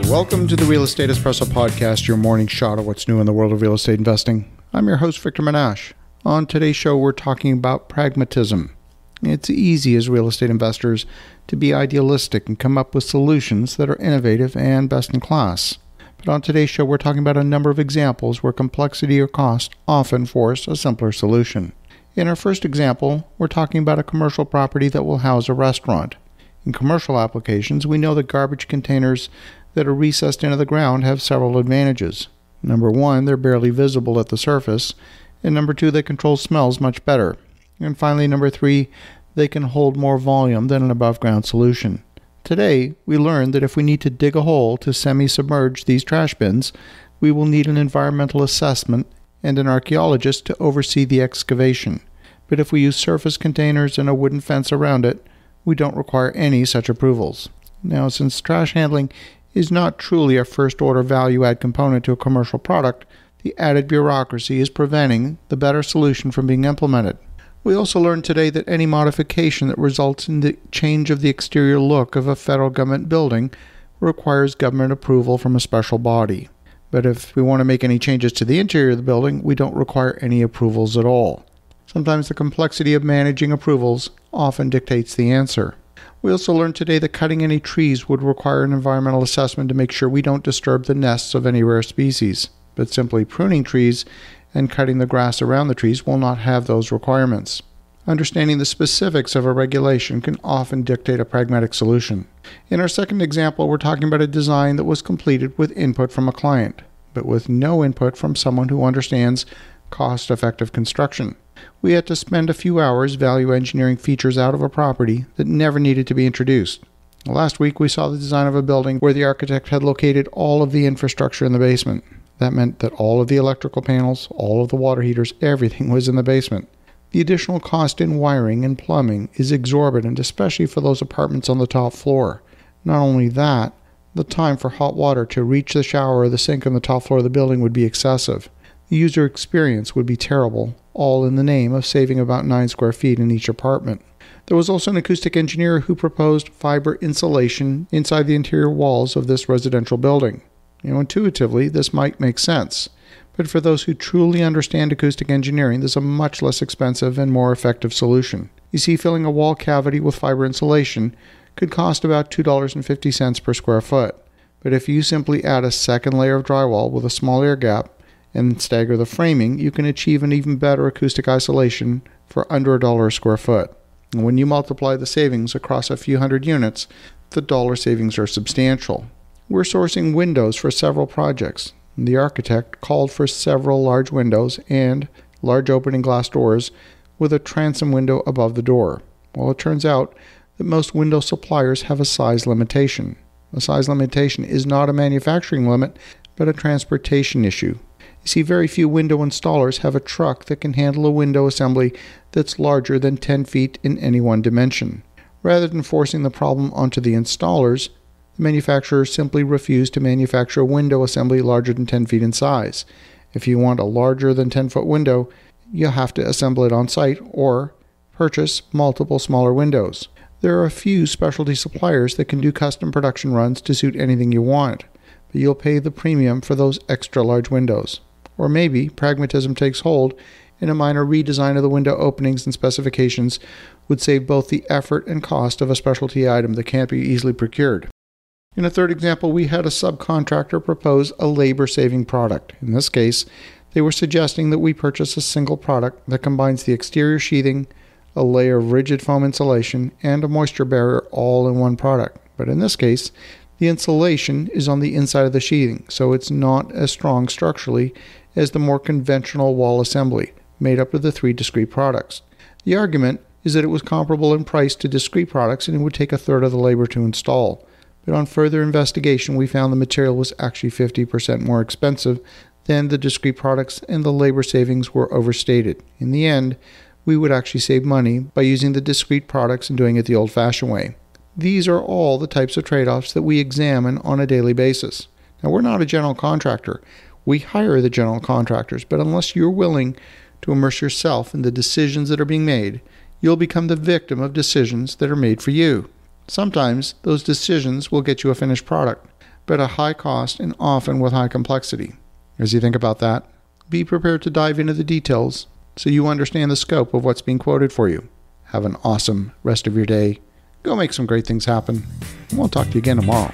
Welcome to the Real Estate Espresso Podcast, your morning shot of what's new in the world of real estate investing. I'm your host, Victor Menashe. On today's show, we're talking about pragmatism. It's easy as real estate investors to be idealistic and come up with solutions that are innovative and best in class. But on today's show, we're talking about a number of examples where complexity or cost often force a simpler solution. In our first example, we're talking about a commercial property that will house a restaurant. In commercial applications, we know that garbage containers that are recessed into the ground have several advantages. Number one, they're barely visible at the surface. And number two, they control smells much better. And finally, number three, they can hold more volume than an above-ground solution. Today, we learned that if we need to dig a hole to semi-submerge these trash bins, we will need an environmental assessment and an archeologist to oversee the excavation. But if we use surface containers and a wooden fence around it, we don't require any such approvals. Now, since trash handling is not truly a first-order value-add component to a commercial product, the added bureaucracy is preventing the better solution from being implemented. We also learned today that any modification that results in the change of the exterior look of a federal government building requires government approval from a special body. But if we want to make any changes to the interior of the building, we don't require any approvals at all. Sometimes the complexity of managing approvals often dictates the answer. We also learned today that cutting any trees would require an environmental assessment to make sure we don't disturb the nests of any rare species. But simply pruning trees and cutting the grass around the trees will not have those requirements. Understanding the specifics of a regulation can often dictate a pragmatic solution. In our second example, we're talking about a design that was completed with input from a client, but with no input from someone who understands cost-effective construction. We had to spend a few hours value engineering features out of a property that never needed to be introduced. Last week, we saw the design of a building where the architect had located all of the infrastructure in the basement. That meant that all of the electrical panels, all of the water heaters, everything was in the basement. The additional cost in wiring and plumbing is exorbitant, especially for those apartments on the top floor. Not only that, the time for hot water to reach the shower or the sink on the top floor of the building would be excessive. The user experience would be terrible, all in the name of saving about 9 square feet in each apartment. There was also an acoustic engineer who proposed fiber insulation inside the interior walls of this residential building. Intuitively, this might make sense. But for those who truly understand acoustic engineering, there's a much less expensive and more effective solution. You see, filling a wall cavity with fiber insulation could cost about $2.50 per square foot. But if you simply add a second layer of drywall with a small air gap and stagger the framing, you can achieve an even better acoustic isolation for under $1 a square foot. And when you multiply the savings across a few hundred units, the dollar savings are substantial. We're sourcing windows for several projects. The architect called for several large windows and large opening glass doors with a transom window above the door. Well, it turns out that most window suppliers have a size limitation. A size limitation is not a manufacturing limit, but a transportation issue. You see, very few window installers have a truck that can handle a window assembly that's larger than 10 feet in any one dimension. Rather than forcing the problem onto the installers, the manufacturers simply refuse to manufacture a window assembly larger than 10 feet in size. If you want a larger than 10-foot window, you'll have to assemble it on site or purchase multiple smaller windows. There are a few specialty suppliers that can do custom production runs to suit anything you want, but you'll pay the premium for those extra large windows. Or maybe pragmatism takes hold and a minor redesign of the window openings and specifications would save both the effort and cost of a specialty item that can't be easily procured. In a third example, we had a subcontractor propose a labor-saving product. In this case, they were suggesting that we purchase a single product that combines the exterior sheathing, a layer of rigid foam insulation, and a moisture barrier all in one product. But in this case, the insulation is on the inside of the sheathing, so it's not as strong structurally as the more conventional wall assembly, made up of the 3 discrete products. The argument is that it was comparable in price to discrete products and it would take a third of the labor to install. But on further investigation, we found the material was actually 50% more expensive than the discrete products and the labor savings were overstated. In the end, we would actually save money by using the discrete products and doing it the old-fashioned way. These are all the types of trade-offs that we examine on a daily basis. Now, we're not a general contractor. We hire the general contractors, but unless you're willing to immerse yourself in the decisions that are being made, you'll become the victim of decisions that are made for you. Sometimes those decisions will get you a finished product, but at high cost and often with high complexity. As you think about that, be prepared to dive into the details so you understand the scope of what's being quoted for you. Have an awesome rest of your day. Go make some great things happen. And we'll talk to you again tomorrow.